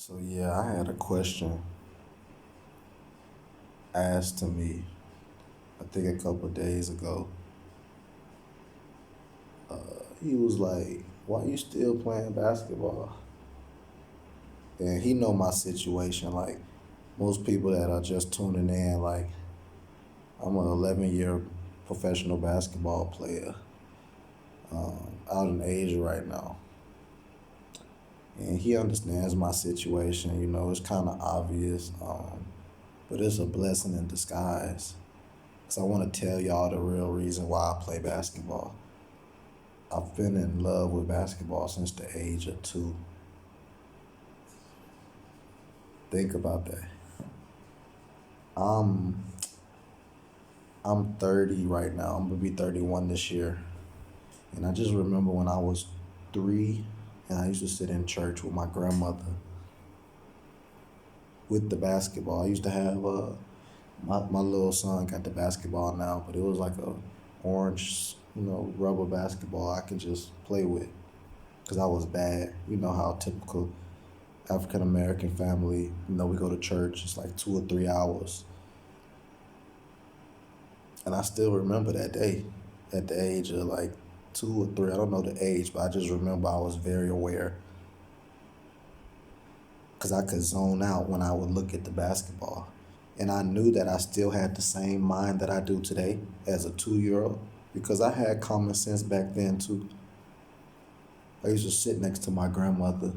So yeah, I had a question asked to me, I think a couple of days ago. He was like, "Why you still playing basketball?" And he know my situation. Like most people that are just tuning in, like I'm an 11-year professional basketball player, out in Asia right now, and he understands my situation. It's kind of obvious, but it's a blessing in disguise. Cause I want to tell y'all the real reason why I play basketball. I've been in love with basketball since the age of 2. Think about that. I'm I'm 30 right now. I'm gonna be 31 this year. And I just remember when I was 3 and I used to sit in church with my grandmother with the basketball. I used to have my little son got the basketball now, but it was like a orange, rubber basketball I could just play with because I was bad. You know how typical African American family, we go to church, it's like 2 or 3 hours. And I still remember that day at the age of like 2 or 3. I don't know the age, but I just remember I was very aware because I could zone out when I would look at the basketball. And I knew that I still had the same mind that I do today as a 2 year old because I had common sense back then too. I used to sit next to my grandmother,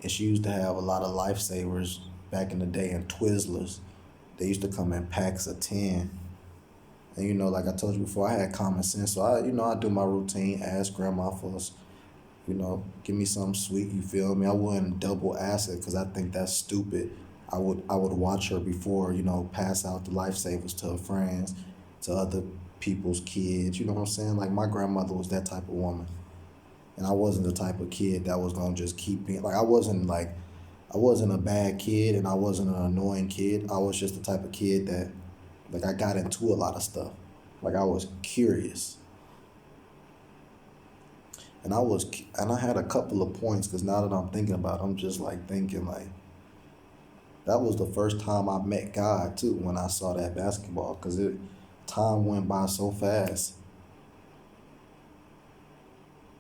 and she used to have a lot of lifesavers back in the day and Twizzlers. They used to come in packs of 10. And like I told you before, I had common sense. So I do my routine, ask grandma for, give me something sweet, you feel me? I wouldn't double ask it because I think that's stupid. I would watch her before, pass out the lifesavers to her friends, to other people's kids. You know what I'm saying? Like my grandmother was that type of woman. And I wasn't the type of kid that was gonna just keep being I wasn't a bad kid and I wasn't an annoying kid. I was just the type of kid that I got into a lot of stuff. Like I was curious. And I had a couple of points because now that I'm thinking about it, I'm just like thinking like that was the first time I met God too when I saw that basketball because it time went by so fast.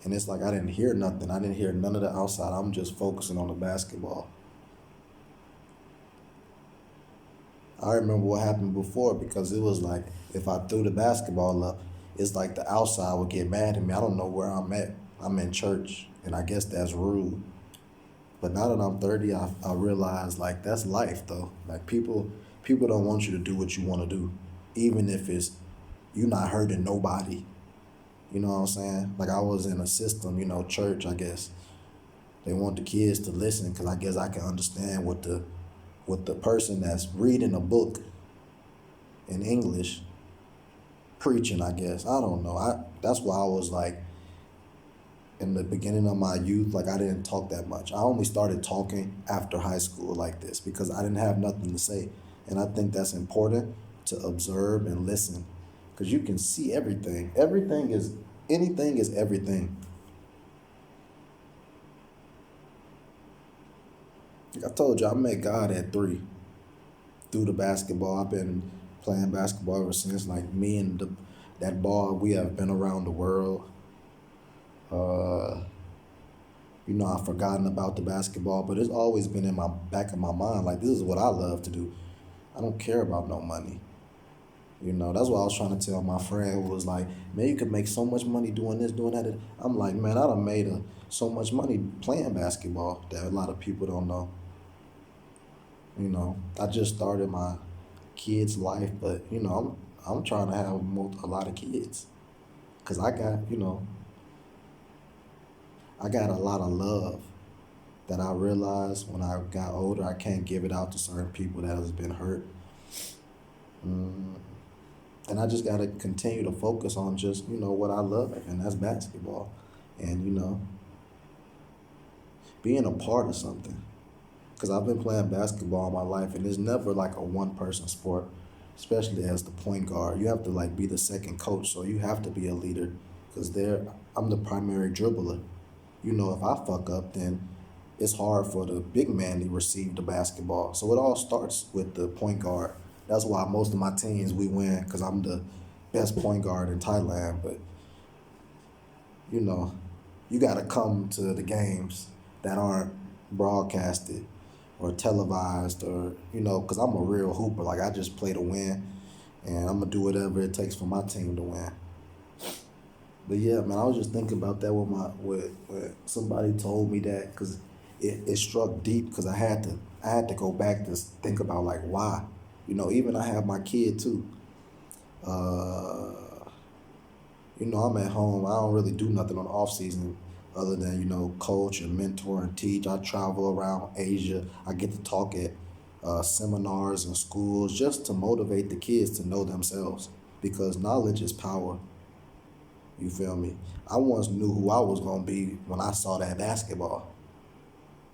And it's like I didn't hear nothing. I didn't hear none of the outside. I'm just focusing on the basketball. I remember what happened before because it was like if I threw the basketball up, it's like the outside would get mad at me. I don't know where I'm at. I'm in church, and I guess that's rude. But now that I'm 30, I realize like that's life though. Like people don't want you to do what you want to do, even if it's you not hurting nobody. You know what I'm saying? Like I was in a system, church. I guess they want the kids to listen because I guess I can understand what the person that's reading a book in English preaching, I guess. I don't know. I That's why I was like in the beginning of my youth, like I didn't talk that much. I only started talking after high school like this because I didn't have nothing to say. And I think that's important to observe and listen because you can see everything. Anything is everything. Like I told you, I met God at 3 through the basketball. I've been playing basketball ever since. Like me and that ball, we have been around the world. Uh, I've forgotten about the basketball, but it's always been in my back of my mind. Like this is what I love to do. I don't care about no money. That's what I was trying to tell my friend who was like, man, you could make so much money doing this, doing that. I'm like, man, I done made so much money playing basketball that a lot of people don't know. I just started my kid's life, but I'm trying to have a lot of kids because I got a lot of love that I realized when I got older I can't give it out to certain people that has been hurt. Mm, and I just got to continue to focus on just what I love, and that's basketball, and being a part of something. Because I've been playing basketball my life, and it's never like a one person sport, especially as the point guard. You have to like be the second coach, so you have to be a leader. Because I'm the primary dribbler. If I fuck up, then it's hard for the big man to receive the basketball. So it all starts with the point guard. That's why most of my teams we win because I'm the best point guard in Thailand. But you know, you got to come to the games that aren't broadcasted or televised or because I'm a real hooper. Like I just play to win, and I'm gonna do whatever it takes for my team to win. But yeah, man, I was just thinking about that with somebody told me that because it struck deep because I had to go back to think about like why, even I have my kid too. Uh, I'm at home. I don't really do nothing on the off season other than coach and mentor and teach. I travel around Asia. I get to talk at seminars and schools just to motivate the kids to know themselves because knowledge is power. You feel me? I once knew who I was gonna be when I saw that basketball,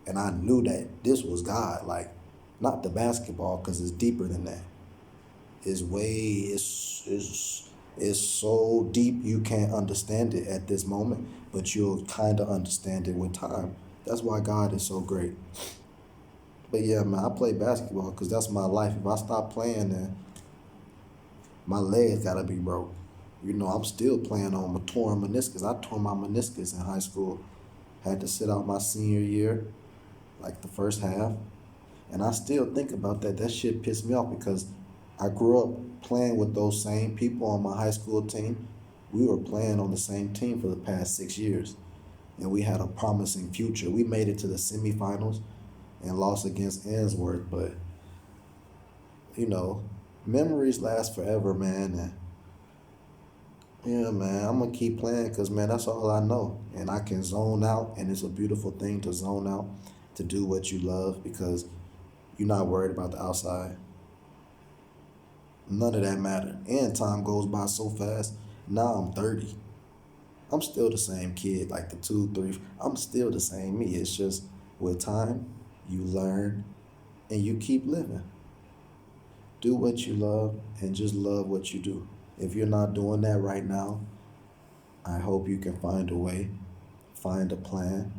and I knew that this was God. Like, not the basketball, because it's deeper than that. It's way it's so deep you can't understand it at this moment, but you'll kind of understand it with time. That's why God is so great. But yeah, man, I play basketball because that's my life. If I stop playing, then my legs gotta be broke. I'm still playing on my torn meniscus. I tore my meniscus in high school. Had to sit out my senior year, like the first half. And I still think about that. That shit pissed me off because I grew up playing with those same people on my high school team. We were playing on the same team for the past 6 years. And we had a promising future. We made it to the semifinals and lost against Answorth. But, you know, memories last forever, man. And yeah, man, I'm gonna keep playing because, man, that's all I know. And I can zone out, and it's a beautiful thing to zone out, to do what you love because you're not worried about the outside. None of that mattered. And time goes by so fast. Now I'm 30. I'm still the same kid, like the two, three. I'm still the same me. It's just with time, you learn and you keep living. Do what you love and just love what you do. If you're not doing that right now, I hope you can find a way, find a plan.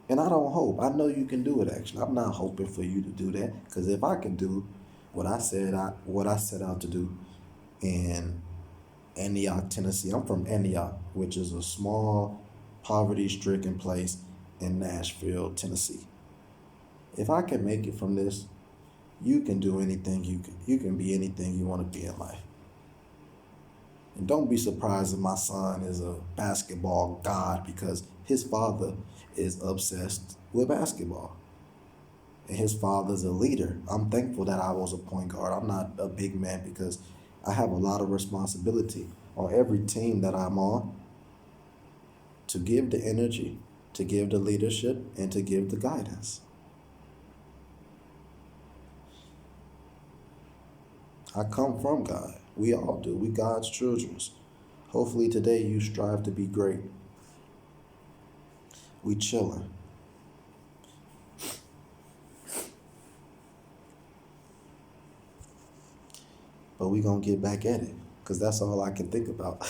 And I don't hope. I know you can do it actually. I'm not hoping for you to do that because if I can do what I set out to do in Antioch, Tennessee. I'm from Antioch, which is a small, poverty-stricken place in Nashville, Tennessee. If I can make it from this, you can do anything you can be anything you want to be in life. And don't be surprised if my son is a basketball god because his father is obsessed with basketball. And his father's a leader. I'm thankful that I was a point guard. I'm not a big man because I have a lot of responsibility on every team that I'm on to give the energy, to give the leadership, and to give the guidance. I come from God. We all do. We God's children. Hopefully today you strive to be great. We chilling. But we gonna get back at it. Cause that's all I can think about.